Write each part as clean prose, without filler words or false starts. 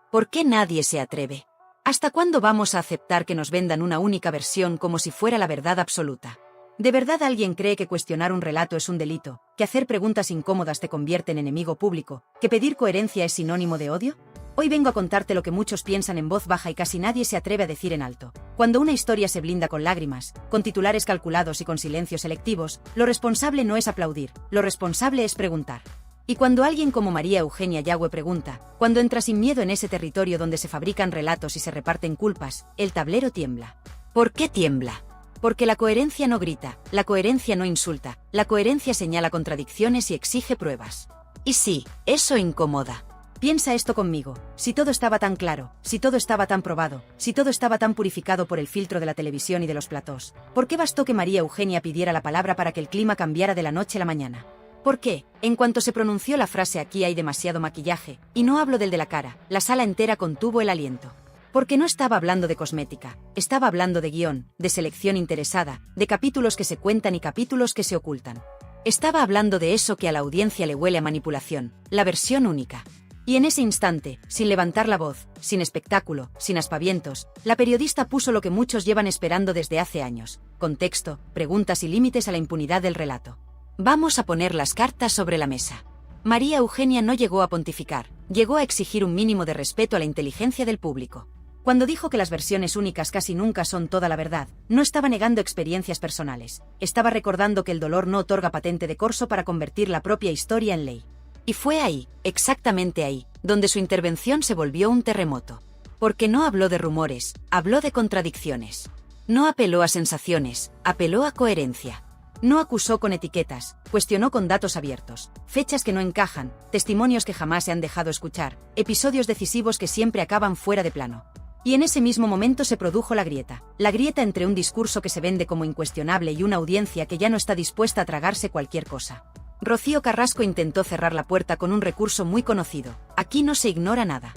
¿Por qué nadie se atreve? ¿Hasta cuándo vamos a aceptar que nos vendan una única versión como si fuera la verdad absoluta? ¿De verdad alguien cree que cuestionar un relato es un delito, que hacer preguntas incómodas te convierte en enemigo público, que pedir coherencia es sinónimo de odio? Hoy vengo a contarte lo que muchos piensan en voz baja y casi nadie se atreve a decir en alto. Cuando una historia se blinda con lágrimas, con titulares calculados y con silencios selectivos, lo responsable no es aplaudir, lo responsable es preguntar. Y cuando alguien como María Eugenia Yagüe pregunta, cuando entra sin miedo en ese territorio donde se fabrican relatos y se reparten culpas, el tablero tiembla. ¿Por qué tiembla? Porque la coherencia no grita, la coherencia no insulta, la coherencia señala contradicciones y exige pruebas. Y sí, eso incomoda. Piensa esto conmigo, si todo estaba tan claro, si todo estaba tan probado, si todo estaba tan purificado por el filtro de la televisión y de los platós, ¿por qué bastó que María Eugenia pidiera la palabra para que el clima cambiara de la noche a la mañana? ¿Por qué, en cuanto se pronunció la frase "aquí hay demasiado maquillaje", y no hablo del de la cara, la sala entera contuvo el aliento? Porque no estaba hablando de cosmética, estaba hablando de guión, de selección interesada, de capítulos que se cuentan y capítulos que se ocultan. Estaba hablando de eso que a la audiencia le huele a manipulación, la versión única. Y en ese instante, sin levantar la voz, sin espectáculo, sin aspavientos, la periodista puso lo que muchos llevan esperando desde hace años: contexto, preguntas y límites a la impunidad del relato. Vamos a poner las cartas sobre la mesa. María Eugenia no llegó a pontificar, llegó a exigir un mínimo de respeto a la inteligencia del público. Cuando dijo que las versiones únicas casi nunca son toda la verdad, no estaba negando experiencias personales, estaba recordando que el dolor no otorga patente de corso para convertir la propia historia en ley. Y fue ahí, exactamente ahí, donde su intervención se volvió un terremoto. Porque no habló de rumores, habló de contradicciones. No apeló a sensaciones, apeló a coherencia. No acusó con etiquetas, cuestionó con datos abiertos, fechas que no encajan, testimonios que jamás se han dejado escuchar, episodios decisivos que siempre acaban fuera de plano. Y en ese mismo momento se produjo la grieta entre un discurso que se vende como incuestionable y una audiencia que ya no está dispuesta a tragarse cualquier cosa. Rocío Carrasco intentó cerrar la puerta con un recurso muy conocido: aquí no se ignora nada.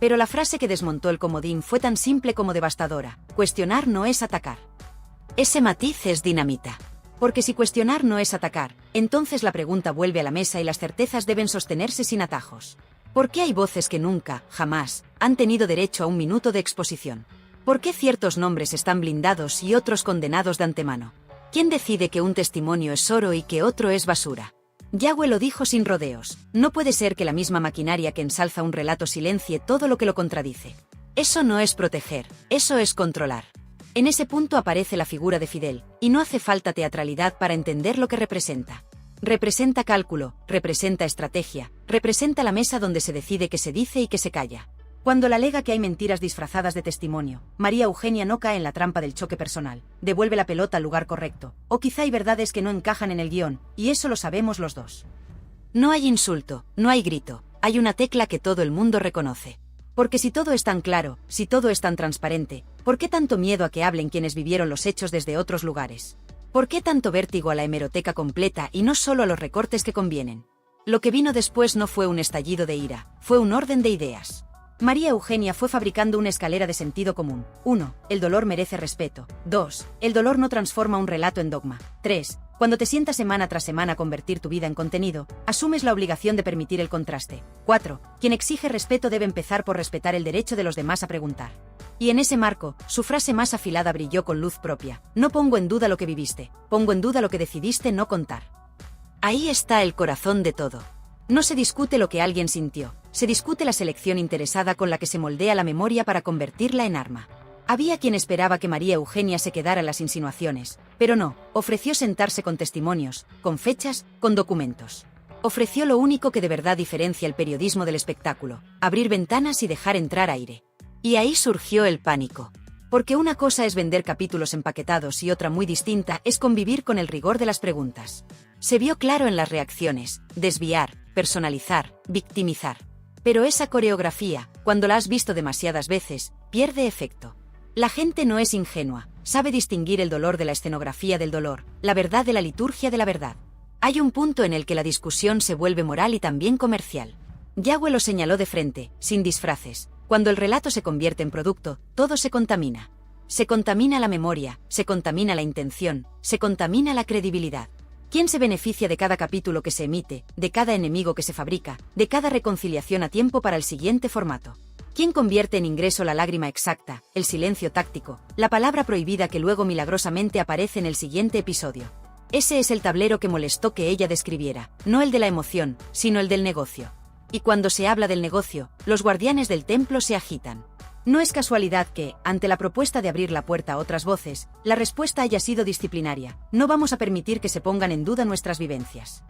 Pero la frase que desmontó el comodín fue tan simple como devastadora: cuestionar no es atacar. Ese matiz es dinamita. Porque si cuestionar no es atacar, entonces la pregunta vuelve a la mesa y las certezas deben sostenerse sin atajos. ¿Por qué hay voces que nunca, jamás, han tenido derecho a un minuto de exposición? ¿Por qué ciertos nombres están blindados y otros condenados de antemano? ¿Quién decide que un testimonio es oro y que otro es basura? Yagüe lo dijo sin rodeos: no puede ser que la misma maquinaria que ensalza un relato silencie todo lo que lo contradice. Eso no es proteger, eso es controlar. En ese punto aparece la figura de Fidel, y no hace falta teatralidad para entender lo que representa. Representa cálculo, representa estrategia, representa la mesa donde se decide qué se dice y qué se calla. Cuando le alega que hay mentiras disfrazadas de testimonio, María Eugenia no cae en la trampa del choque personal, devuelve la pelota al lugar correcto, o quizá hay verdades que no encajan en el guión, y eso lo sabemos los dos. No hay insulto, no hay grito, hay una tecla que todo el mundo reconoce. Porque si todo es tan claro, si todo es tan transparente, ¿por qué tanto miedo a que hablen quienes vivieron los hechos desde otros lugares? ¿Por qué tanto vértigo a la hemeroteca completa y no solo a los recortes que convienen? Lo que vino después no fue un estallido de ira, fue un orden de ideas. María Eugenia fue fabricando una escalera de sentido común. 1. El dolor merece respeto. 2. El dolor no transforma un relato en dogma. 3. Cuando te sientas semana tras semana a convertir tu vida en contenido, asumes la obligación de permitir el contraste. 4. Quien exige respeto debe empezar por respetar el derecho de los demás a preguntar. Y en ese marco, su frase más afilada brilló con luz propia: no pongo en duda lo que viviste, pongo en duda lo que decidiste no contar. Ahí está el corazón de todo. No se discute lo que alguien sintió, se discute la selección interesada con la que se moldea la memoria para convertirla en arma. Había quien esperaba que María Eugenia se quedara en las insinuaciones, pero no, ofreció sentarse con testimonios, con fechas, con documentos. Ofreció lo único que de verdad diferencia el periodismo del espectáculo: abrir ventanas y dejar entrar aire. Y ahí surgió el pánico. Porque una cosa es vender capítulos empaquetados y otra muy distinta es convivir con el rigor de las preguntas. Se vio claro en las reacciones: desviar, personalizar, victimizar. Pero esa coreografía, cuando la has visto demasiadas veces, pierde efecto. La gente no es ingenua, sabe distinguir el dolor de la escenografía del dolor, la verdad de la liturgia de la verdad. Hay un punto en el que la discusión se vuelve moral y también comercial. Yagüe lo señaló de frente, sin disfraces: cuando el relato se convierte en producto, todo se contamina. Se contamina la memoria, se contamina la intención, se contamina la credibilidad. ¿Quién se beneficia de cada capítulo que se emite, de cada enemigo que se fabrica, de cada reconciliación a tiempo para el siguiente formato? ¿Quién convierte en ingreso la lágrima exacta, el silencio táctico, la palabra prohibida que luego milagrosamente aparece en el siguiente episodio? Ese es el tablero que molestó que ella describiera, no el de la emoción, sino el del negocio. Y cuando se habla del negocio, los guardianes del templo se agitan. No es casualidad que, ante la propuesta de abrir la puerta a otras voces, la respuesta haya sido disciplinaria. No vamos a permitir que se pongan en duda nuestras vivencias.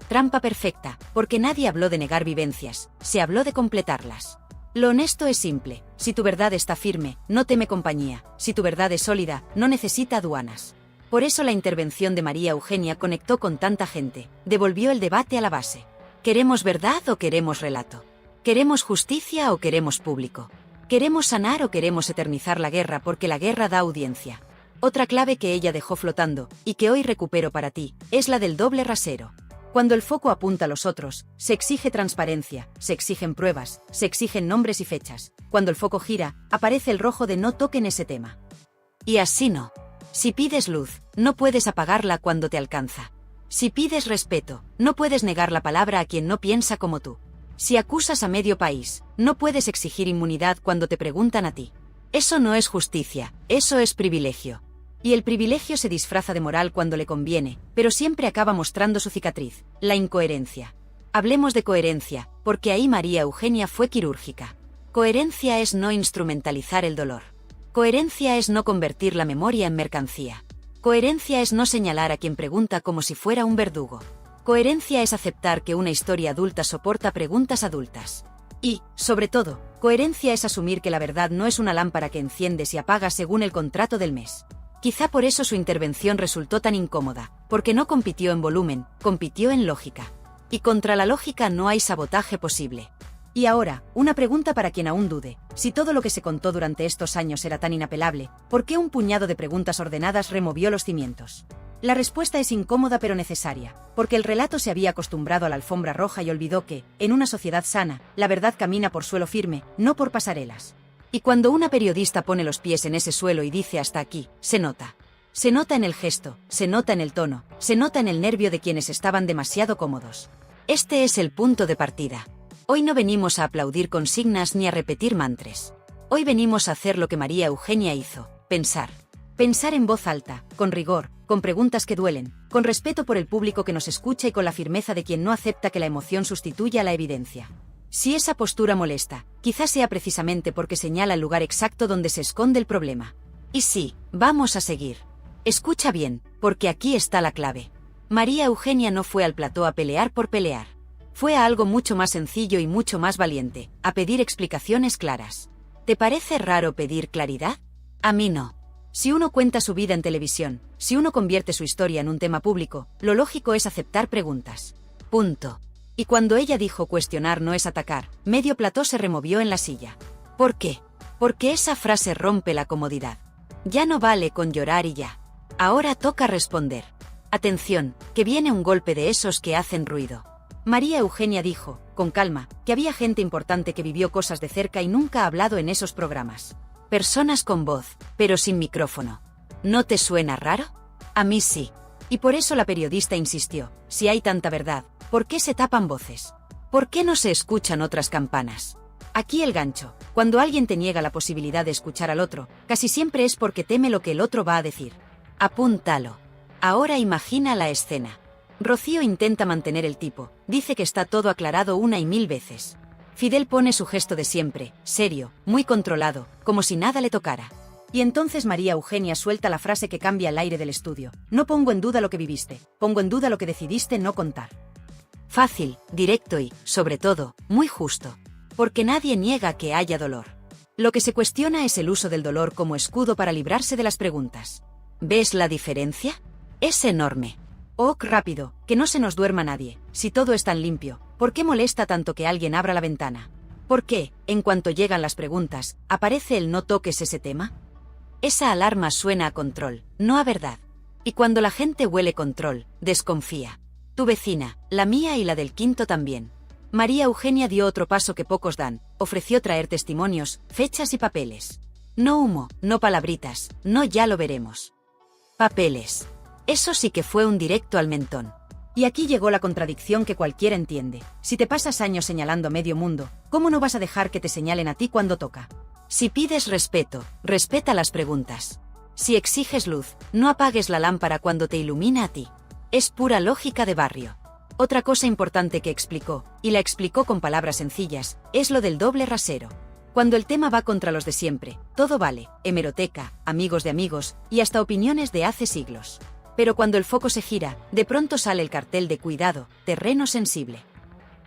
Trampa perfecta, porque nadie habló de negar vivencias, se habló de completarlas. Lo honesto es simple: si tu verdad está firme, no teme compañía; si tu verdad es sólida, no necesita aduanas. Por eso la intervención de María Eugenia conectó con tanta gente, devolvió el debate a la base. ¿Queremos verdad o queremos relato? ¿Queremos justicia o queremos público? ¿Queremos sanar o queremos eternizar la guerra porque la guerra da audiencia? Otra clave que ella dejó flotando, y que hoy recupero para ti, es la del doble rasero. Cuando el foco apunta a los otros, se exige transparencia, se exigen pruebas, se exigen nombres y fechas. Cuando el foco gira, aparece el rojo de no toquen ese tema. Y así no. Si pides luz, no puedes apagarla cuando te alcanza. Si pides respeto, no puedes negar la palabra a quien no piensa como tú. Si acusas a medio país, no puedes exigir inmunidad cuando te preguntan a ti. Eso no es justicia, eso es privilegio. Y el privilegio se disfraza de moral cuando le conviene, pero siempre acaba mostrando su cicatriz, la incoherencia. Hablemos de coherencia, porque ahí María Eugenia fue quirúrgica. Coherencia es no instrumentalizar el dolor. Coherencia es no convertir la memoria en mercancía. Coherencia es no señalar a quien pregunta como si fuera un verdugo. Coherencia es aceptar que una historia adulta soporta preguntas adultas. Y, sobre todo, coherencia es asumir que la verdad no es una lámpara que enciendes y apagas según el contrato del mes. Quizá por eso su intervención resultó tan incómoda, porque no compitió en volumen, compitió en lógica. Y contra la lógica no hay sabotaje posible. Y ahora, una pregunta para quien aún dude: si todo lo que se contó durante estos años era tan inapelable, ¿por qué un puñado de preguntas ordenadas removió los cimientos? La respuesta es incómoda pero necesaria, porque el relato se había acostumbrado a la alfombra roja y olvidó que, en una sociedad sana, la verdad camina por suelo firme, no por pasarelas. Y cuando una periodista pone los pies en ese suelo y dice hasta aquí, se nota. Se nota en el gesto, se nota en el tono, se nota en el nervio de quienes estaban demasiado cómodos. Este es el punto de partida. Hoy no venimos a aplaudir consignas ni a repetir mantras. Hoy venimos a hacer lo que María Eugenia hizo: pensar. Pensar en voz alta, con rigor, con preguntas que duelen, con respeto por el público que nos escucha y con la firmeza de quien no acepta que la emoción sustituya la evidencia. Si esa postura molesta, quizás sea precisamente porque señala el lugar exacto donde se esconde el problema. Y sí, vamos a seguir. Escucha bien, porque aquí está la clave. María Eugenia no fue al plató a pelear por pelear. Fue a algo mucho más sencillo y mucho más valiente, a pedir explicaciones claras. ¿Te parece raro pedir claridad? A mí no. Si uno cuenta su vida en televisión, si uno convierte su historia en un tema público, lo lógico es aceptar preguntas. Punto. Y cuando ella dijo cuestionar no es atacar, medio plató se removió en la silla. ¿Por qué? Porque esa frase rompe la comodidad. Ya no vale con llorar y ya. Ahora toca responder. Atención, que viene un golpe de esos que hacen ruido. María Eugenia dijo, con calma, que había gente importante que vivió cosas de cerca y nunca ha hablado en esos programas. Personas con voz, pero sin micrófono. ¿No te suena raro? A mí sí. Y por eso la periodista insistió: si hay tanta verdad, ¿por qué se tapan voces? ¿Por qué no se escuchan otras campanas? Aquí el gancho: cuando alguien te niega la posibilidad de escuchar al otro, casi siempre es porque teme lo que el otro va a decir. Apúntalo. Ahora imagina la escena. Rocío intenta mantener el tipo, dice que está todo aclarado una y mil veces. Fidel pone su gesto de siempre, serio, muy controlado, como si nada le tocara. Y entonces María Eugenia suelta la frase que cambia el aire del estudio: no pongo en duda lo que viviste, pongo en duda lo que decidiste no contar. Fácil, directo y, sobre todo, muy justo. Porque nadie niega que haya dolor. Lo que se cuestiona es el uso del dolor como escudo para librarse de las preguntas. ¿Ves la diferencia? Es enorme. Ok, rápido, que no se nos duerma nadie. Si todo es tan limpio, ¿por qué molesta tanto que alguien abra la ventana? ¿Por qué, en cuanto llegan las preguntas, aparece el no toques ese tema? Esa alarma suena a control, no a verdad. Y cuando la gente huele control, desconfía. Tu vecina, la mía y la del quinto también. María Eugenia dio otro paso que pocos dan: ofreció traer testimonios, fechas y papeles. No humo, no palabritas, no ya lo veremos. Papeles. Eso sí que fue un directo al mentón. Y aquí llegó la contradicción que cualquiera entiende. Si te pasas años señalando a medio mundo, ¿cómo no vas a dejar que te señalen a ti cuando toca? Si pides respeto, respeta las preguntas. Si exiges luz, no apagues la lámpara cuando te ilumina a ti. Es pura lógica de barrio. Otra cosa importante que explicó, y la explicó con palabras sencillas, es lo del doble rasero. Cuando el tema va contra los de siempre, todo vale, hemeroteca, amigos de amigos, y hasta opiniones de hace siglos. Pero cuando el foco se gira, de pronto sale el cartel de cuidado, terreno sensible.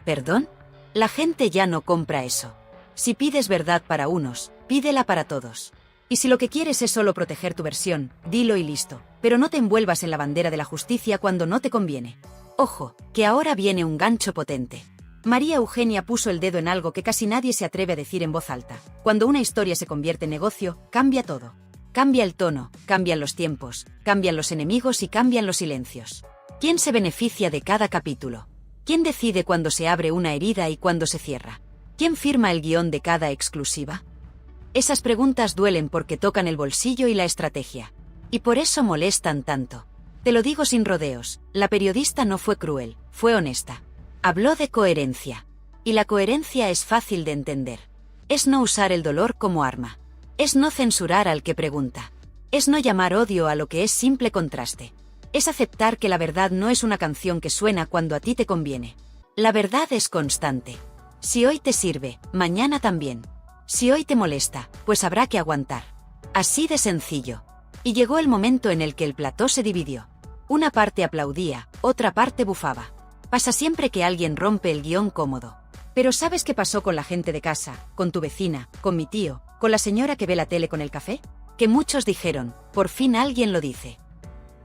¿Perdón? La gente ya no compra eso. Si pides verdad para unos, pídela para todos. Y si lo que quieres es solo proteger tu versión, dilo y listo, pero no te envuelvas en la bandera de la justicia cuando no te conviene. Ojo, que ahora viene un gancho potente. María Eugenia puso el dedo en algo que casi nadie se atreve a decir en voz alta. Cuando una historia se convierte en negocio, cambia todo. Cambia el tono, cambian los tiempos, cambian los enemigos y cambian los silencios. ¿Quién se beneficia de cada capítulo? ¿Quién decide cuándo se abre una herida y cuándo se cierra? ¿Quién firma el guión de cada exclusiva? Esas preguntas duelen porque tocan el bolsillo y la estrategia. Y por eso molestan tanto. Te lo digo sin rodeos, la periodista no fue cruel, fue honesta. Habló de coherencia. Y la coherencia es fácil de entender. Es no usar el dolor como arma. Es no censurar al que pregunta. Es no llamar odio a lo que es simple contraste. Es aceptar que la verdad no es una canción que suena cuando a ti te conviene. La verdad es constante. Si hoy te sirve, mañana también. Si hoy te molesta, pues habrá que aguantar. Así de sencillo. Y llegó el momento en el que el plató se dividió. Una parte aplaudía, otra parte bufaba. Pasa siempre que alguien rompe el guión cómodo. Pero ¿sabes qué pasó con la gente de casa, con tu vecina, con mi tío, con la señora que ve la tele con el café? Que muchos dijeron, por fin alguien lo dice.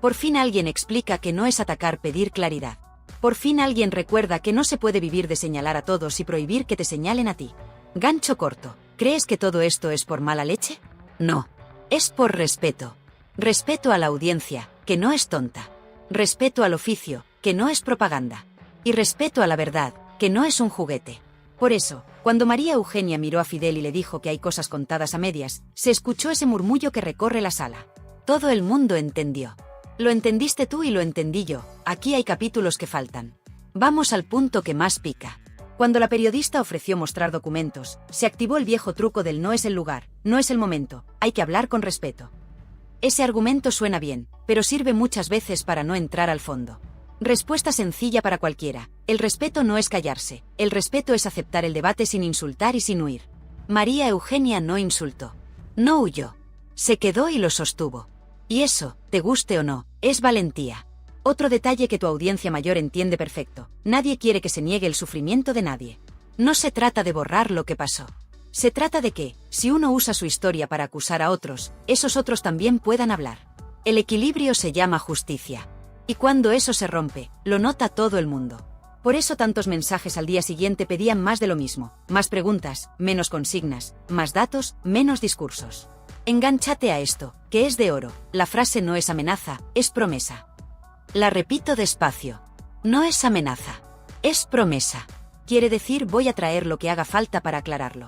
Por fin alguien explica que no es atacar pedir claridad. Por fin alguien recuerda que no se puede vivir de señalar a todos y prohibir que te señalen a ti. Gancho corto. ¿Crees que todo esto es por mala leche? No. Es por respeto. Respeto a la audiencia, que no es tonta. Respeto al oficio, que no es propaganda. Y respeto a la verdad, que no es un juguete. Por eso, cuando María Eugenia miró a Fidel y le dijo que hay cosas contadas a medias, se escuchó ese murmullo que recorre la sala. Todo el mundo entendió. Lo entendiste tú y lo entendí yo, aquí hay capítulos que faltan. Vamos al punto que más pica. Cuando la periodista ofreció mostrar documentos, se activó el viejo truco del no es el lugar, no es el momento, hay que hablar con respeto. Ese argumento suena bien, pero sirve muchas veces para no entrar al fondo. Respuesta sencilla para cualquiera, el respeto no es callarse, el respeto es aceptar el debate sin insultar y sin huir. María Eugenia no insultó. No huyó. Se quedó y lo sostuvo. Y eso, te guste o no, es valentía. Otro detalle que tu audiencia mayor entiende perfecto, nadie quiere que se niegue el sufrimiento de nadie. No se trata de borrar lo que pasó. Se trata de que, si uno usa su historia para acusar a otros, esos otros también puedan hablar. El equilibrio se llama justicia. Y cuando eso se rompe, lo nota todo el mundo. Por eso tantos mensajes al día siguiente pedían más de lo mismo, más preguntas, menos consignas, más datos, menos discursos. Engánchate a esto, que es de oro, la frase no es amenaza, es promesa. La repito despacio. No es amenaza. Es promesa. Quiere decir voy a traer lo que haga falta para aclararlo.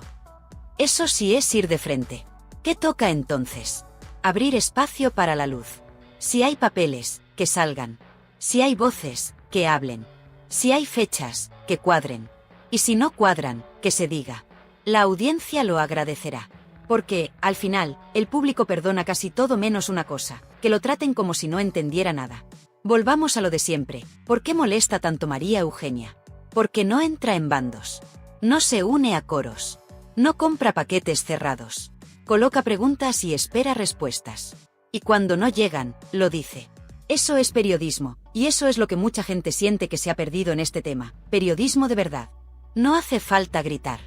Eso sí es ir de frente. ¿Qué toca entonces? Abrir espacio para la luz. Si hay papeles, que salgan. Si hay voces, que hablen. Si hay fechas, que cuadren. Y si no cuadran, que se diga. La audiencia lo agradecerá. Porque, al final, el público perdona casi todo menos una cosa, que lo traten como si no entendiera nada. Volvamos a lo de siempre. ¿Por qué molesta tanto María Eugenia? Porque no entra en bandos. No se une a coros. No compra paquetes cerrados. Coloca preguntas y espera respuestas. Y cuando no llegan, lo dice. Eso es periodismo, y eso es lo que mucha gente siente que se ha perdido en este tema. Periodismo de verdad. No hace falta gritar.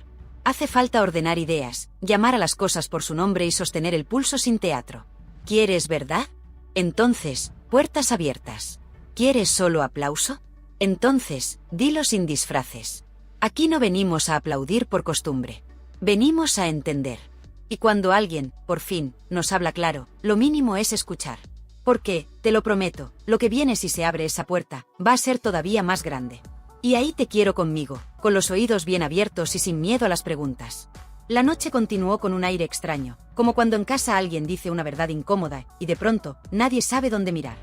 Hace falta ordenar ideas, llamar a las cosas por su nombre y sostener el pulso sin teatro. ¿Quieres verdad? Entonces, puertas abiertas. ¿Quieres solo aplauso? Entonces, dilo sin disfraces. Aquí no venimos a aplaudir por costumbre. Venimos a entender. Y cuando alguien, por fin, nos habla claro, lo mínimo es escuchar. Porque, te lo prometo, lo que viene si se abre esa puerta, va a ser todavía más grande. Y ahí te quiero conmigo, con los oídos bien abiertos y sin miedo a las preguntas. La noche continuó con un aire extraño, como cuando en casa alguien dice una verdad incómoda, y de pronto, nadie sabe dónde mirar.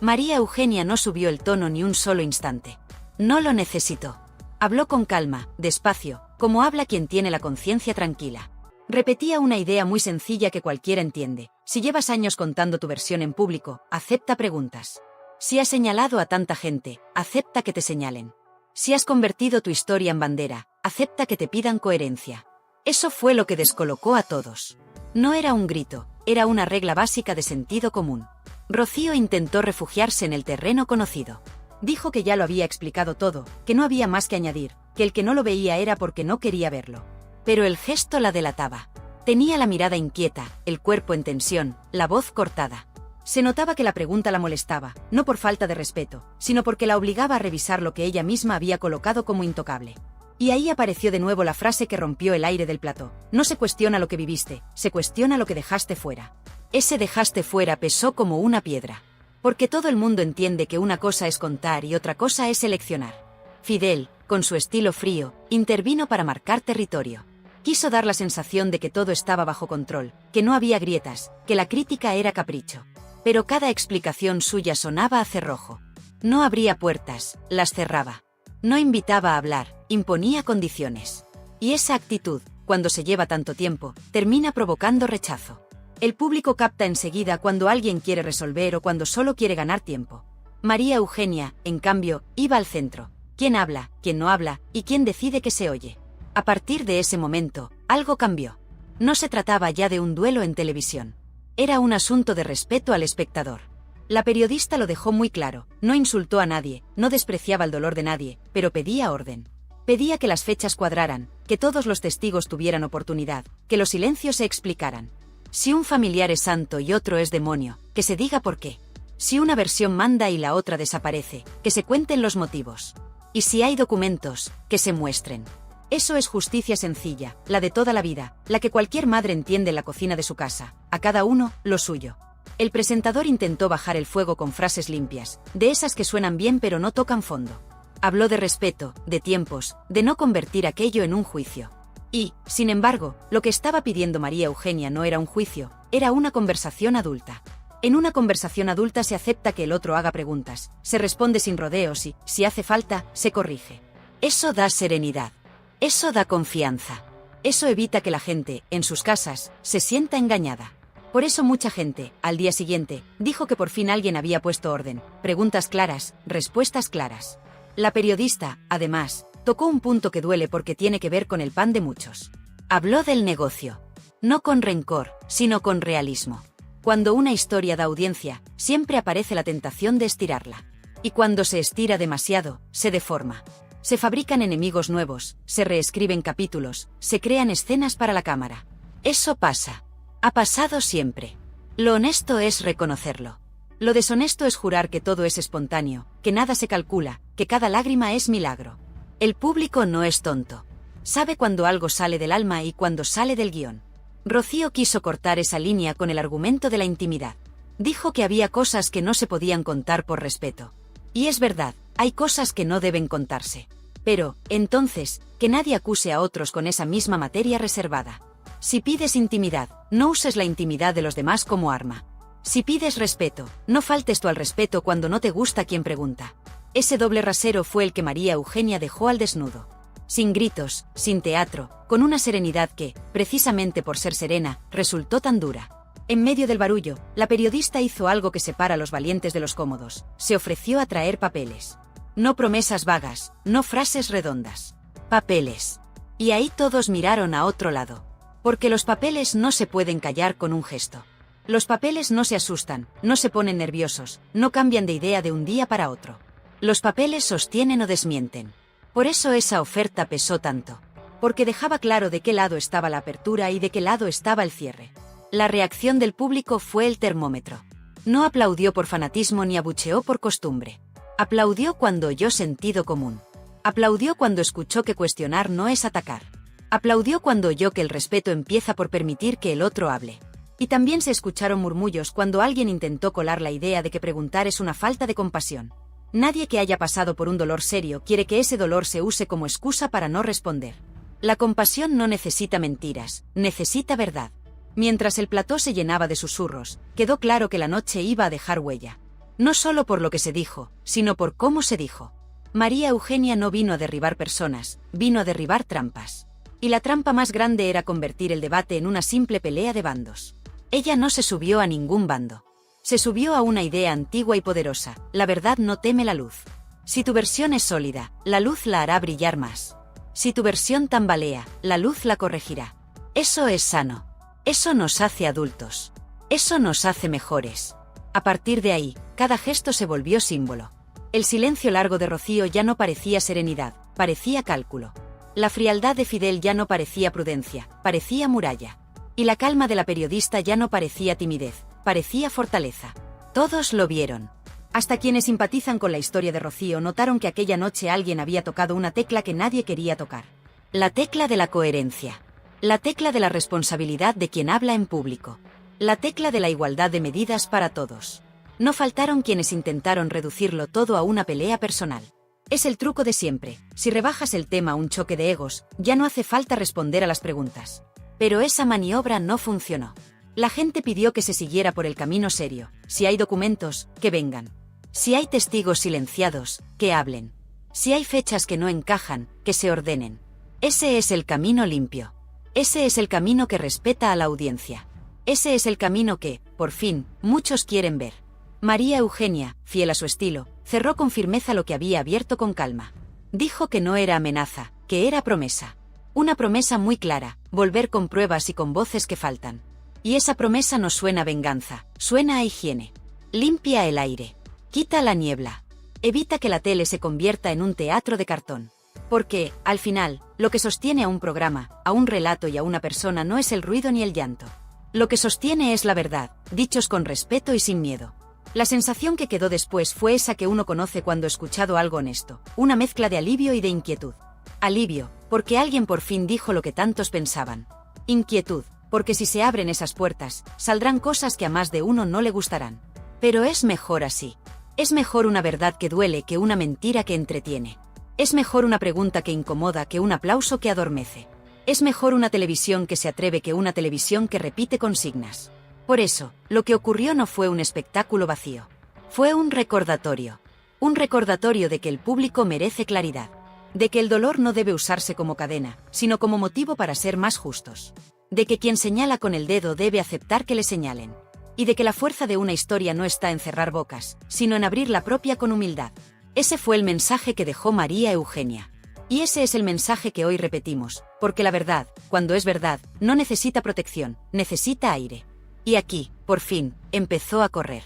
María Eugenia no subió el tono ni un solo instante. No lo necesitó. Habló con calma, despacio, como habla quien tiene la conciencia tranquila. Repetía una idea muy sencilla que cualquiera entiende. Si llevas años contando tu versión en público, acepta preguntas. Si has señalado a tanta gente, acepta que te señalen. Si has convertido tu historia en bandera, acepta que te pidan coherencia. Eso fue lo que descolocó a todos. No era un grito, era una regla básica de sentido común. Rocío intentó refugiarse en el terreno conocido. Dijo que ya lo había explicado todo, que no había más que añadir, que el que no lo veía era porque no quería verlo. Pero el gesto la delataba. Tenía la mirada inquieta, el cuerpo en tensión, la voz cortada. Se notaba que la pregunta la molestaba, no por falta de respeto, sino porque la obligaba a revisar lo que ella misma había colocado como intocable. Y ahí apareció de nuevo la frase que rompió el aire del plató. No se cuestiona lo que viviste, se cuestiona lo que dejaste fuera. Ese dejaste fuera pesó como una piedra. Porque todo el mundo entiende que una cosa es contar y otra cosa es seleccionar. Fidel, con su estilo frío, intervino para marcar territorio. Quiso dar la sensación de que todo estaba bajo control, que no había grietas, que la crítica era capricho. Pero cada explicación suya sonaba a cerrojo. No abría puertas, las cerraba. No invitaba a hablar, imponía condiciones. Y esa actitud, cuando se lleva tanto tiempo, termina provocando rechazo. El público capta enseguida cuando alguien quiere resolver o cuando solo quiere ganar tiempo. María Eugenia, en cambio, iba al centro. ¿Quién habla, quién no habla, y quién decide que se oye? A partir de ese momento, algo cambió. No se trataba ya de un duelo en televisión. Era un asunto de respeto al espectador. La periodista lo dejó muy claro, no insultó a nadie, no despreciaba el dolor de nadie, pero pedía orden. Pedía que las fechas cuadraran, que todos los testigos tuvieran oportunidad, que los silencios se explicaran. Si un familiar es santo y otro es demonio, que se diga por qué. Si una versión manda y la otra desaparece, que se cuenten los motivos. Y si hay documentos, que se muestren. Eso es justicia sencilla, la de toda la vida, la que cualquier madre entiende en la cocina de su casa, a cada uno, lo suyo. El presentador intentó bajar el fuego con frases limpias, de esas que suenan bien pero no tocan fondo. Habló de respeto, de tiempos, de no convertir aquello en un juicio. Y, sin embargo, lo que estaba pidiendo María Eugenia no era un juicio, era una conversación adulta. En una conversación adulta se acepta que el otro haga preguntas, se responde sin rodeos y, si hace falta, se corrige. Eso da serenidad. Eso da confianza. Eso evita que la gente, en sus casas, se sienta engañada. Por eso mucha gente, al día siguiente, dijo que por fin alguien había puesto orden, preguntas claras, respuestas claras. La periodista, además, tocó un punto que duele porque tiene que ver con el pan de muchos. Habló del negocio. No con rencor, sino con realismo. Cuando una historia da audiencia, siempre aparece la tentación de estirarla. Y cuando se estira demasiado, se deforma. Se fabrican enemigos nuevos, se reescriben capítulos, se crean escenas para la cámara. Eso pasa. Ha pasado siempre. Lo honesto es reconocerlo. Lo deshonesto es jurar que todo es espontáneo, que nada se calcula, que cada lágrima es milagro. El público no es tonto. Sabe cuando algo sale del alma y cuando sale del guión. Rocío quiso cortar esa línea con el argumento de la intimidad. Dijo que había cosas que no se podían contar por respeto. Y es verdad, hay cosas que no deben contarse. Pero, entonces, que nadie acuse a otros con esa misma materia reservada. Si pides intimidad, no uses la intimidad de los demás como arma. Si pides respeto, no faltes tú al respeto cuando no te gusta quien pregunta. Ese doble rasero fue el que María Eugenia dejó al desnudo. Sin gritos, sin teatro, con una serenidad que, precisamente por ser serena, resultó tan dura. En medio del barullo, la periodista hizo algo que separa a los valientes de los cómodos. Se ofreció a traer papeles. No promesas vagas, no frases redondas. Papeles. Y ahí todos miraron a otro lado. Porque los papeles no se pueden callar con un gesto. Los papeles no se asustan, no se ponen nerviosos, no cambian de idea de un día para otro. Los papeles sostienen o desmienten. Por eso esa oferta pesó tanto. Porque dejaba claro de qué lado estaba la apertura y de qué lado estaba el cierre. La reacción del público fue el termómetro. No aplaudió por fanatismo ni abucheó por costumbre. Aplaudió cuando oyó sentido común. Aplaudió cuando escuchó que cuestionar no es atacar. Aplaudió cuando oyó que el respeto empieza por permitir que el otro hable. Y también se escucharon murmullos cuando alguien intentó colar la idea de que preguntar es una falta de compasión. Nadie que haya pasado por un dolor serio quiere que ese dolor se use como excusa para no responder. La compasión no necesita mentiras, necesita verdad. Mientras el plató se llenaba de susurros, quedó claro que la noche iba a dejar huella. No solo por lo que se dijo, sino por cómo se dijo. María Eugenia no vino a derribar personas, vino a derribar trampas. Y la trampa más grande era convertir el debate en una simple pelea de bandos. Ella no se subió a ningún bando. Se subió a una idea antigua y poderosa: la verdad no teme la luz. Si tu versión es sólida, la luz la hará brillar más. Si tu versión tambalea, la luz la corregirá. Eso es sano. Eso nos hace adultos. Eso nos hace mejores. A partir de ahí, cada gesto se volvió símbolo. El silencio largo de Rocío ya no parecía serenidad, parecía cálculo. La frialdad de Fidel ya no parecía prudencia, parecía muralla. Y la calma de la periodista ya no parecía timidez, parecía fortaleza. Todos lo vieron. Hasta quienes simpatizan con la historia de Rocío notaron que aquella noche alguien había tocado una tecla que nadie quería tocar. La tecla de la coherencia. La tecla de la responsabilidad de quien habla en público. La tecla de la igualdad de medidas para todos. No faltaron quienes intentaron reducirlo todo a una pelea personal. Es el truco de siempre: si rebajas el tema a un choque de egos, ya no hace falta responder a las preguntas. Pero esa maniobra no funcionó. La gente pidió que se siguiera por el camino serio. Si hay documentos, que vengan. Si hay testigos silenciados, que hablen. Si hay fechas que no encajan, que se ordenen. Ese es el camino limpio. Ese es el camino que respeta a la audiencia. Ese es el camino que, por fin, muchos quieren ver. María Eugenia, fiel a su estilo, cerró con firmeza lo que había abierto con calma. Dijo que no era amenaza, que era promesa. Una promesa muy clara: volver con pruebas y con voces que faltan. Y esa promesa no suena a venganza, suena a higiene. Limpia el aire. Quita la niebla. Evita que la tele se convierta en un teatro de cartón. Porque, al final, lo que sostiene a un programa, a un relato y a una persona no es el ruido ni el llanto. Lo que sostiene es la verdad, dichos con respeto y sin miedo. La sensación que quedó después fue esa que uno conoce cuando ha escuchado algo honesto: una mezcla de alivio y de inquietud. Alivio, porque alguien por fin dijo lo que tantos pensaban. Inquietud, porque si se abren esas puertas, saldrán cosas que a más de uno no le gustarán. Pero es mejor así. Es mejor una verdad que duele que una mentira que entretiene. Es mejor una pregunta que incomoda que un aplauso que adormece. Es mejor una televisión que se atreve que una televisión que repite consignas. Por eso, lo que ocurrió no fue un espectáculo vacío. Fue un recordatorio. Un recordatorio de que el público merece claridad. De que el dolor no debe usarse como cadena, sino como motivo para ser más justos. De que quien señala con el dedo debe aceptar que le señalen. Y de que la fuerza de una historia no está en cerrar bocas, sino en abrir la propia con humildad. Ese fue el mensaje que dejó María Eugenia. Y ese es el mensaje que hoy repetimos, porque la verdad, cuando es verdad, no necesita protección, necesita aire. Y aquí, por fin, empezó a correr.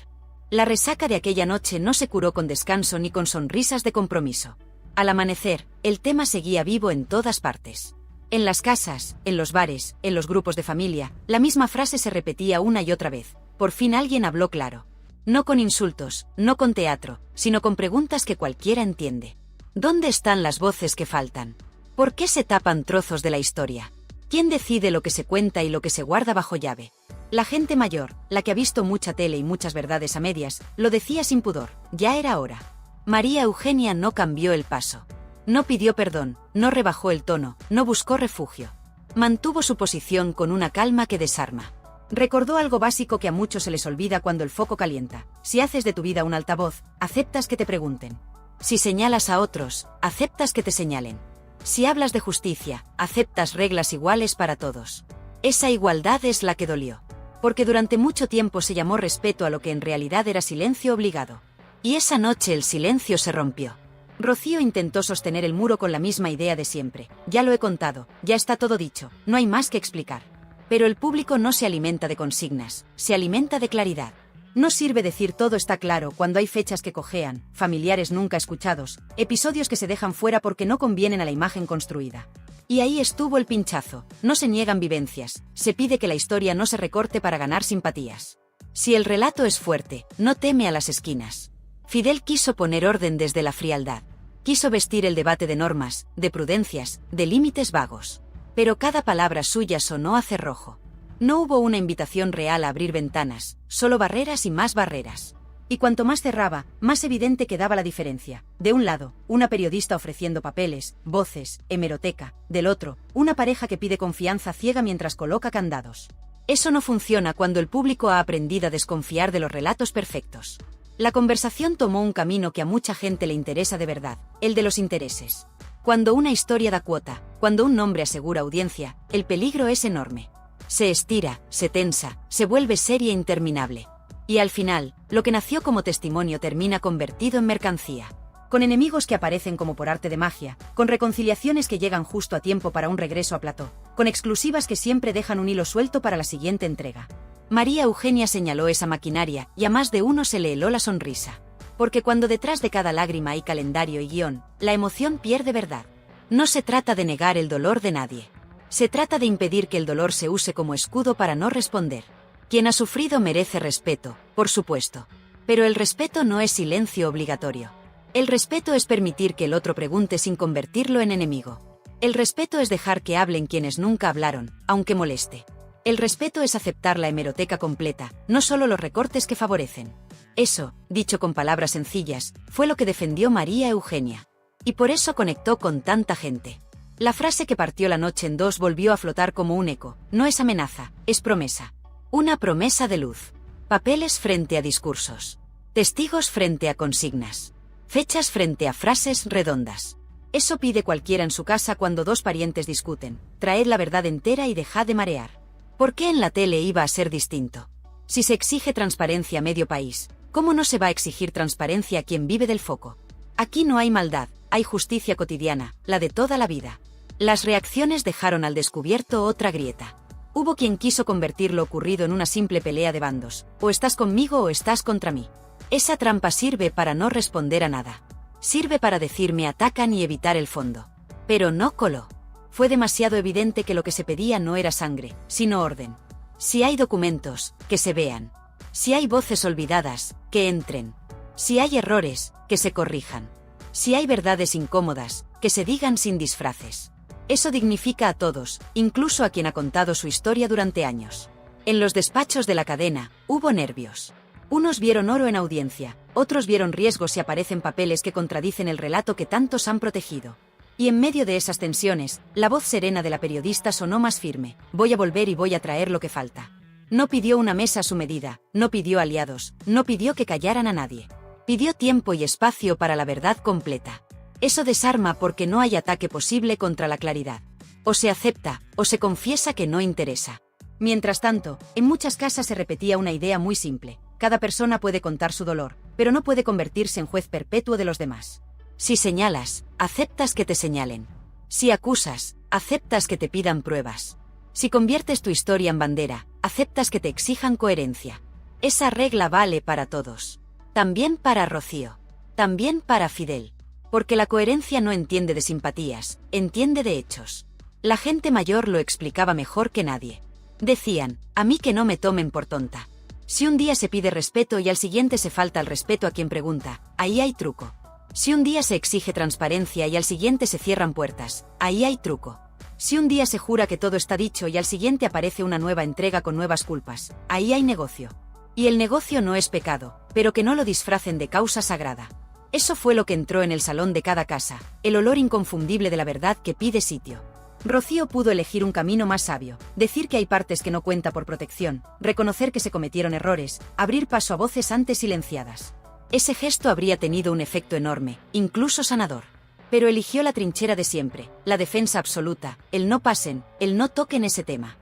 La resaca de aquella noche no se curó con descanso ni con sonrisas de compromiso. Al amanecer, el tema seguía vivo en todas partes. En las casas, en los bares, en los grupos de familia, la misma frase se repetía una y otra vez. Por fin alguien habló claro. No con insultos, no con teatro, sino con preguntas que cualquiera entiende. ¿Dónde están las voces que faltan? ¿Por qué se tapan trozos de la historia? ¿Quién decide lo que se cuenta y lo que se guarda bajo llave? La gente mayor, la que ha visto mucha tele y muchas verdades a medias, lo decía sin pudor: ya era hora. María Eugenia no cambió el paso. No pidió perdón, no rebajó el tono, no buscó refugio. Mantuvo su posición con una calma que desarma. Recordó algo básico que a muchos se les olvida cuando el foco calienta: si haces de tu vida un altavoz, aceptas que te pregunten. Si señalas a otros, aceptas que te señalen. Si hablas de justicia, aceptas reglas iguales para todos. Esa igualdad es la que dolió. Porque durante mucho tiempo se llamó respeto a lo que en realidad era silencio obligado. Y esa noche el silencio se rompió. Rocío intentó sostener el muro con la misma idea de siempre: ya lo he contado, ya está todo dicho, no hay más que explicar. Pero el público no se alimenta de consignas, se alimenta de claridad. No sirve decir todo está claro cuando hay fechas que cojean, familiares nunca escuchados, episodios que se dejan fuera porque no convienen a la imagen construida. Y ahí estuvo el pinchazo: no se niegan vivencias, se pide que la historia no se recorte para ganar simpatías. Si el relato es fuerte, no teme a las esquinas. Fidel quiso poner orden desde la frialdad. Quiso vestir el debate de normas, de prudencias, de límites vagos. Pero cada palabra suya sonó a cerrojo. No hubo una invitación real a abrir ventanas, solo barreras y más barreras. Y cuanto más cerraba, más evidente quedaba la diferencia. De un lado, una periodista ofreciendo papeles, voces, hemeroteca; del otro, una pareja que pide confianza ciega mientras coloca candados. Eso no funciona cuando el público ha aprendido a desconfiar de los relatos perfectos. La conversación tomó un camino que a mucha gente le interesa de verdad, el de los intereses. Cuando una historia da cuota, cuando un nombre asegura audiencia, el peligro es enorme. Se estira, se tensa, se vuelve seria e interminable. Y al final, lo que nació como testimonio termina convertido en mercancía. Con enemigos que aparecen como por arte de magia, con reconciliaciones que llegan justo a tiempo para un regreso a plató, con exclusivas que siempre dejan un hilo suelto para la siguiente entrega. María Eugenia señaló esa maquinaria y a más de uno se le heló la sonrisa. Porque cuando detrás de cada lágrima hay calendario y guión, la emoción pierde verdad. No se trata de negar el dolor de nadie. Se trata de impedir que el dolor se use como escudo para no responder. Quien ha sufrido merece respeto, por supuesto. Pero el respeto no es silencio obligatorio. El respeto es permitir que el otro pregunte sin convertirlo en enemigo. El respeto es dejar que hablen quienes nunca hablaron, aunque moleste. El respeto es aceptar la hemeroteca completa, no solo los recortes que favorecen. Eso, dicho con palabras sencillas, fue lo que defendió María Eugenia. Y por eso conectó con tanta gente. La frase que partió la noche en dos volvió a flotar como un eco, no es amenaza, es promesa. Una promesa de luz. Papeles frente a discursos. Testigos frente a consignas. Fechas frente a frases redondas. Eso pide cualquiera en su casa cuando dos parientes discuten. Traed la verdad entera y dejad de marear. ¿Por qué en la tele iba a ser distinto? Si se exige transparencia a medio país, ¿cómo no se va a exigir transparencia a quien vive del foco? Aquí no hay maldad, hay justicia cotidiana, la de toda la vida. Las reacciones dejaron al descubierto otra grieta. Hubo quien quiso convertir lo ocurrido en una simple pelea de bandos, o estás conmigo o estás contra mí. Esa trampa sirve para no responder a nada. Sirve para decir me atacan y evitar el fondo. Pero no coló. Fue demasiado evidente que lo que se pedía no era sangre, sino orden. Si hay documentos, que se vean. Si hay voces olvidadas, que entren. Si hay errores, que se corrijan. Si hay verdades incómodas, que se digan sin disfraces. Eso dignifica a todos, incluso a quien ha contado su historia durante años. En los despachos de la cadena, hubo nervios. Unos vieron oro en audiencia, otros vieron riesgos si aparecen papeles que contradicen el relato que tantos han protegido. Y en medio de esas tensiones, la voz serena de la periodista sonó más firme. Voy a volver y voy a traer lo que falta. No pidió una mesa a su medida, no pidió aliados, no pidió que callaran a nadie. Pidió tiempo y espacio para la verdad completa. Eso desarma porque no hay ataque posible contra la claridad. O se acepta, o se confiesa que no interesa. Mientras tanto, en muchas casas se repetía una idea muy simple. Cada persona puede contar su dolor, pero no puede convertirse en juez perpetuo de los demás. Si señalas, aceptas que te señalen. Si acusas, aceptas que te pidan pruebas. Si conviertes tu historia en bandera, aceptas que te exijan coherencia. Esa regla vale para todos. También para Rocío. También para Fidel. Porque la coherencia no entiende de simpatías, entiende de hechos. La gente mayor lo explicaba mejor que nadie. Decían, a mí que no me tomen por tonta. Si un día se pide respeto y al siguiente se falta al respeto a quien pregunta, ahí hay truco. Si un día se exige transparencia y al siguiente se cierran puertas, ahí hay truco. Si un día se jura que todo está dicho y al siguiente aparece una nueva entrega con nuevas culpas, ahí hay negocio. Y el negocio no es pecado, pero que no lo disfracen de causa sagrada. Eso fue lo que entró en el salón de cada casa, el olor inconfundible de la verdad que pide sitio. Rocío pudo elegir un camino más sabio, decir que hay partes que no cuenta por protección, reconocer que se cometieron errores, abrir paso a voces antes silenciadas. Ese gesto habría tenido un efecto enorme, incluso sanador. Pero eligió la trinchera de siempre, la defensa absoluta, el no pasen, el no toquen ese tema.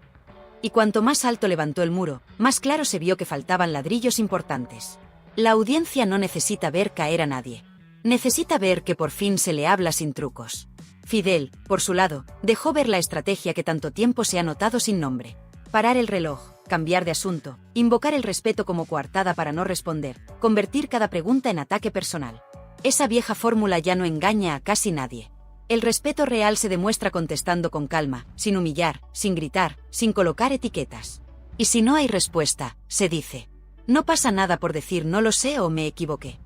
Y cuanto más alto levantó el muro, más claro se vio que faltaban ladrillos importantes. La audiencia no necesita ver caer a nadie. Necesita ver que por fin se le habla sin trucos. Fidel, por su lado, dejó ver la estrategia que tanto tiempo se ha notado sin nombre. Parar el reloj, cambiar de asunto, invocar el respeto como coartada para no responder, convertir cada pregunta en ataque personal. Esa vieja fórmula ya no engaña a casi nadie. El respeto real se demuestra contestando con calma, sin humillar, sin gritar, sin colocar etiquetas. Y si no hay respuesta, se dice. No pasa nada por decir no lo sé o me equivoqué.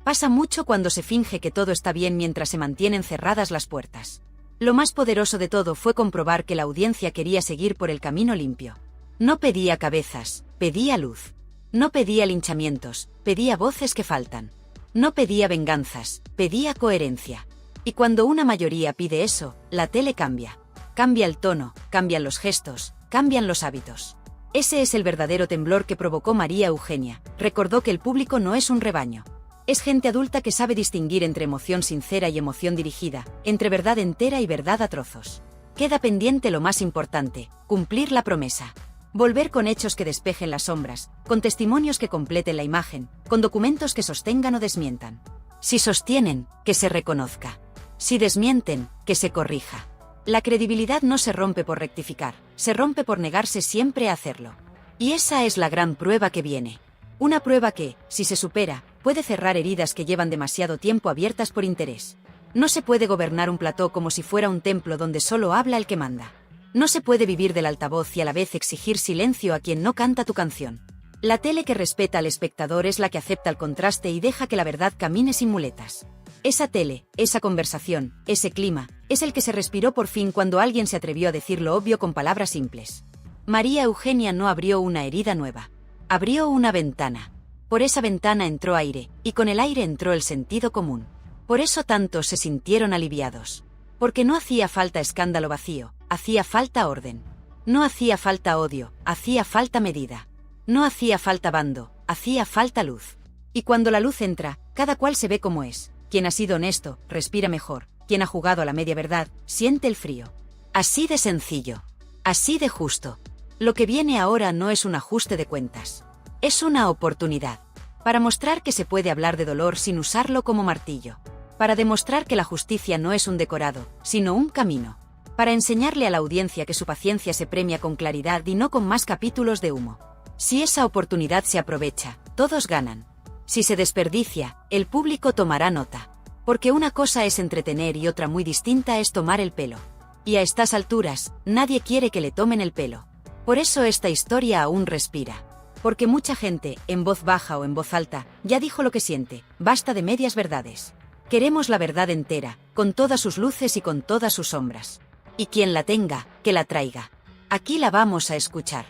Pasa mucho cuando se finge que todo está bien mientras se mantienen cerradas las puertas. Lo más poderoso de todo fue comprobar que la audiencia quería seguir por el camino limpio. No pedía cabezas, pedía luz. No pedía linchamientos, pedía voces que faltan. No pedía venganzas, pedía coherencia. Y cuando una mayoría pide eso, la tele cambia. Cambia el tono, cambian los gestos, cambian los hábitos. Ese es el verdadero temblor que provocó María Eugenia. Recordó que el público no es un rebaño. Es gente adulta que sabe distinguir entre emoción sincera y emoción dirigida, entre verdad entera y verdad a trozos. Queda pendiente lo más importante, cumplir la promesa. Volver con hechos que despejen las sombras, con testimonios que completen la imagen, con documentos que sostengan o desmientan. Si sostienen, que se reconozca. Si desmienten, que se corrija. La credibilidad no se rompe por rectificar, se rompe por negarse siempre a hacerlo. Y esa es la gran prueba que viene. Una prueba que, si se supera, puede cerrar heridas que llevan demasiado tiempo abiertas por interés. No se puede gobernar un plató como si fuera un templo donde solo habla el que manda. No se puede vivir del altavoz y a la vez exigir silencio a quien no canta tu canción. La tele que respeta al espectador es la que acepta el contraste y deja que la verdad camine sin muletas. Esa tele, esa conversación, ese clima, es el que se respiró por fin cuando alguien se atrevió a decir lo obvio con palabras simples. María Eugenia no abrió una herida nueva. Abrió una ventana. Por esa ventana entró aire, y con el aire entró el sentido común. Por eso tantos se sintieron aliviados. Porque no hacía falta escándalo vacío, hacía falta orden. No hacía falta odio, hacía falta medida. No hacía falta bando, hacía falta luz. Y cuando la luz entra, cada cual se ve como es. Quien ha sido honesto, respira mejor. Quien ha jugado a la media verdad, siente el frío. Así de sencillo. Así de justo. Lo que viene ahora no es un ajuste de cuentas. Es una oportunidad. Para mostrar que se puede hablar de dolor sin usarlo como martillo. Para demostrar que la justicia no es un decorado, sino un camino. Para enseñarle a la audiencia que su paciencia se premia con claridad y no con más capítulos de humo. Si esa oportunidad se aprovecha, todos ganan. Si se desperdicia, el público tomará nota. Porque una cosa es entretener y otra muy distinta es tomar el pelo. Y a estas alturas, nadie quiere que le tomen el pelo. Por eso esta historia aún respira. Porque mucha gente, en voz baja o en voz alta, ya dijo lo que siente, basta de medias verdades. Queremos la verdad entera, con todas sus luces y con todas sus sombras. Y quien la tenga, que la traiga. Aquí la vamos a escuchar.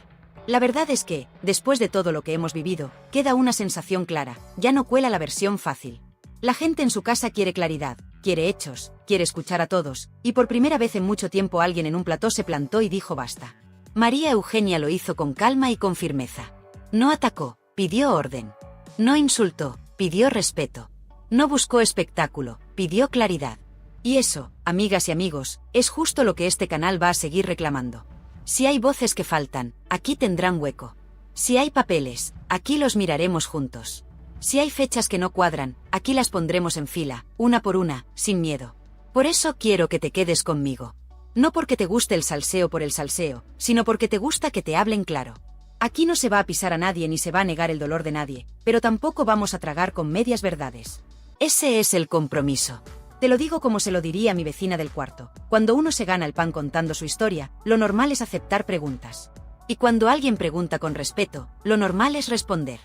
La verdad es que, después de todo lo que hemos vivido, queda una sensación clara, ya no cuela la versión fácil. La gente en su casa quiere claridad, quiere hechos, quiere escuchar a todos, y por primera vez en mucho tiempo alguien en un plató se plantó y dijo basta. María Eugenia lo hizo con calma y con firmeza. No atacó, pidió orden. No insultó, pidió respeto. No buscó espectáculo, pidió claridad. Y eso, amigas y amigos, es justo lo que este canal va a seguir reclamando. Si hay voces que faltan, aquí tendrán hueco. Si hay papeles, aquí los miraremos juntos. Si hay fechas que no cuadran, aquí las pondremos en fila, una por una, sin miedo. Por eso quiero que te quedes conmigo. No porque te guste el salseo por el salseo, sino porque te gusta que te hablen claro. Aquí no se va a pisar a nadie ni se va a negar el dolor de nadie, pero tampoco vamos a tragar con medias verdades. Ese es el compromiso. Te lo digo como se lo diría a mi vecina del cuarto. Cuando uno se gana el pan contando su historia, lo normal es aceptar preguntas. Y cuando alguien pregunta con respeto, lo normal es responder.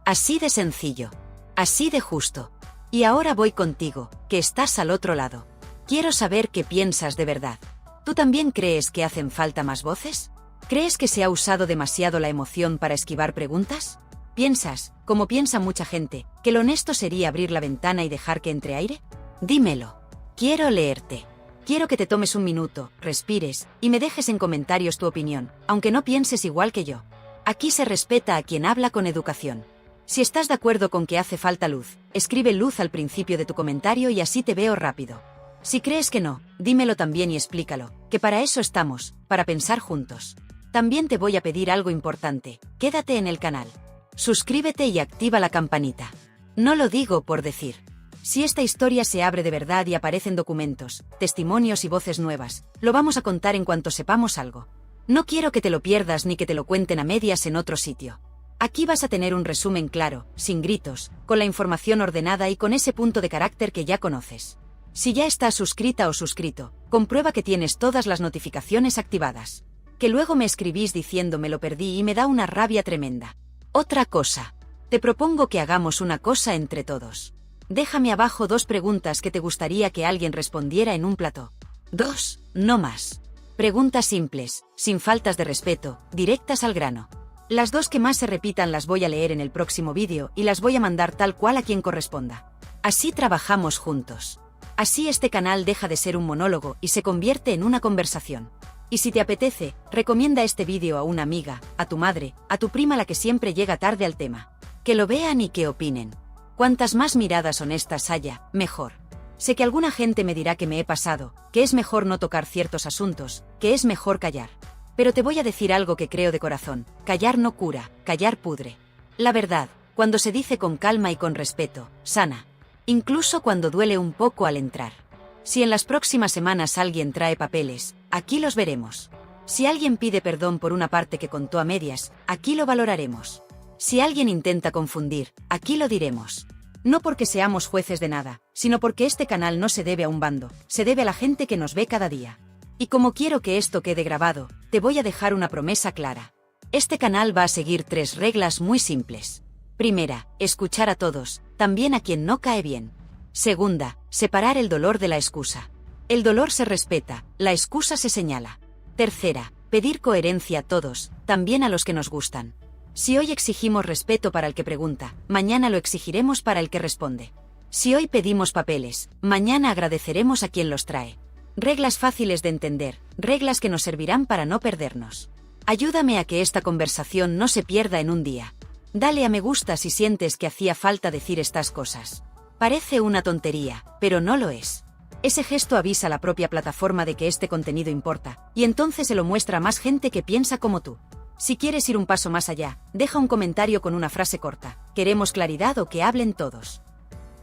Así de sencillo. Así de justo. Y ahora voy contigo, que estás al otro lado. Quiero saber qué piensas de verdad. ¿Tú también crees que hacen falta más voces? ¿Crees que se ha usado demasiado la emoción para esquivar preguntas? ¿Piensas, como piensa mucha gente, que lo honesto sería abrir la ventana y dejar que entre aire? Dímelo. Quiero leerte. Quiero que te tomes un minuto, respires, y me dejes en comentarios tu opinión, aunque no pienses igual que yo. Aquí se respeta a quien habla con educación. Si estás de acuerdo con que hace falta luz, escribe luz al principio de tu comentario y así te veo rápido. Si crees que no, dímelo también y explícalo, que para eso estamos, para pensar juntos. También te voy a pedir algo importante, quédate en el canal. Suscríbete y activa la campanita. No lo digo por decir. Si esta historia se abre de verdad y aparecen documentos, testimonios y voces nuevas, lo vamos a contar en cuanto sepamos algo. No quiero que te lo pierdas ni que te lo cuenten a medias en otro sitio. Aquí vas a tener un resumen claro, sin gritos, con la información ordenada y con ese punto de carácter que ya conoces. Si ya estás suscrita o suscrito, comprueba que tienes todas las notificaciones activadas. Que luego me escribís diciendo me lo perdí y me da una rabia tremenda. Otra cosa. Te propongo que hagamos una cosa entre todos. Déjame abajo 2 preguntas que te gustaría que alguien respondiera en un plató. 2, no más. Preguntas simples, sin faltas de respeto, directas al grano. Las 2 que más se repitan las voy a leer en el próximo vídeo y las voy a mandar tal cual a quien corresponda. Así trabajamos juntos. Así este canal deja de ser un monólogo y se convierte en una conversación. Y si te apetece, recomienda este vídeo a una amiga, a tu madre, a tu prima la que siempre llega tarde al tema. Que lo vean y que opinen. Cuantas más miradas honestas haya, mejor. Sé que alguna gente me dirá que me he pasado, que es mejor no tocar ciertos asuntos, que es mejor callar. Pero te voy a decir algo que creo de corazón: callar no cura, callar pudre. La verdad, cuando se dice con calma y con respeto, sana. Incluso cuando duele un poco al entrar. Si en las próximas semanas alguien trae papeles, aquí los veremos. Si alguien pide perdón por una parte que contó a medias, aquí lo valoraremos. Si alguien intenta confundir, aquí lo diremos. No porque seamos jueces de nada, sino porque este canal no se debe a un bando, se debe a la gente que nos ve cada día. Y como quiero que esto quede grabado, te voy a dejar una promesa clara. Este canal va a seguir 3 reglas muy simples. Primera, escuchar a todos, también a quien no cae bien. Segunda, separar el dolor de la excusa. El dolor se respeta, la excusa se señala. Tercera, pedir coherencia a todos, también a los que nos gustan. Si hoy exigimos respeto para el que pregunta, mañana lo exigiremos para el que responde. Si hoy pedimos papeles, mañana agradeceremos a quien los trae. Reglas fáciles de entender, reglas que nos servirán para no perdernos. Ayúdame a que esta conversación no se pierda en un día. Dale a me gusta si sientes que hacía falta decir estas cosas. Parece una tontería, pero no lo es. Ese gesto avisa a la propia plataforma de que este contenido importa, y entonces se lo muestra a más gente que piensa como tú. Si quieres ir un paso más allá, deja un comentario con una frase corta: queremos claridad o que hablen todos.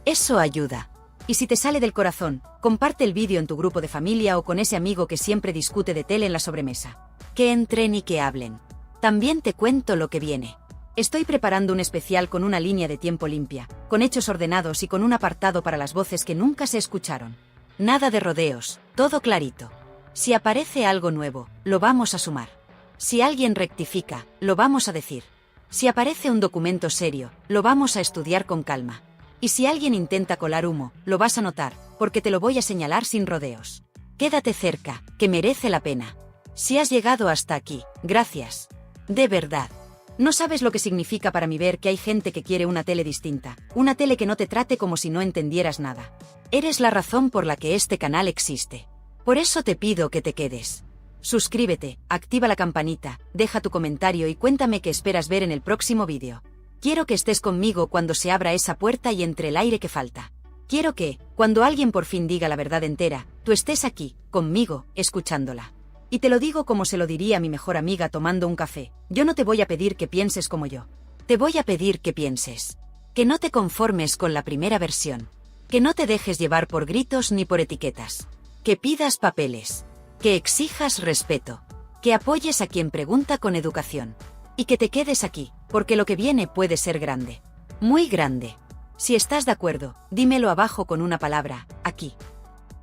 Eso ayuda. Y si te sale del corazón, comparte el vídeo en tu grupo de familia o con ese amigo que siempre discute de tele en la sobremesa. Que entren y que hablen. También te cuento lo que viene. Estoy preparando un especial con una línea de tiempo limpia, con hechos ordenados y con un apartado para las voces que nunca se escucharon. Nada de rodeos, todo clarito. Si aparece algo nuevo, lo vamos a sumar. Si alguien rectifica, lo vamos a decir. Si aparece un documento serio, lo vamos a estudiar con calma. Y si alguien intenta colar humo, lo vas a notar, porque te lo voy a señalar sin rodeos. Quédate cerca, que merece la pena. Si has llegado hasta aquí, gracias. De verdad. No sabes lo que significa para mí ver que hay gente que quiere una tele distinta, una tele que no te trate como si no entendieras nada. Eres la razón por la que este canal existe. Por eso te pido que te quedes. Suscríbete, activa la campanita, deja tu comentario y cuéntame qué esperas ver en el próximo vídeo. Quiero que estés conmigo cuando se abra esa puerta y entre el aire que falta. Quiero que, cuando alguien por fin diga la verdad entera, tú estés aquí, conmigo, escuchándola. Y te lo digo como se lo diría a mi mejor amiga tomando un café: yo no te voy a pedir que pienses como yo. Te voy a pedir que pienses. Que no te conformes con la primera versión. Que no te dejes llevar por gritos ni por etiquetas. Que pidas papeles. Que exijas respeto. Que apoyes a quien pregunta con educación. Y que te quedes aquí, porque lo que viene puede ser grande. Muy grande. Si estás de acuerdo, dímelo abajo con una palabra: aquí.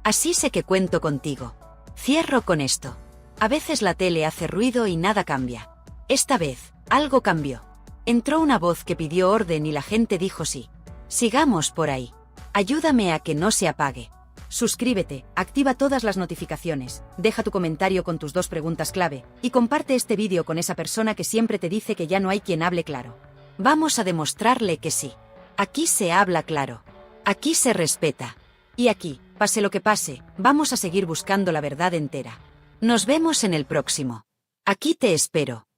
Así sé que cuento contigo. Cierro con esto. A veces la tele hace ruido y nada cambia. Esta vez, algo cambió. Entró una voz que pidió orden y la gente dijo sí. Sigamos por ahí. Ayúdame a que no se apague. Suscríbete, activa todas las notificaciones, deja tu comentario con tus 2 preguntas clave, y comparte este vídeo con esa persona que siempre te dice que ya no hay quien hable claro. Vamos a demostrarle que sí. Aquí se habla claro. Aquí se respeta. Y aquí, pase lo que pase, vamos a seguir buscando la verdad entera. Nos vemos en el próximo. Aquí te espero.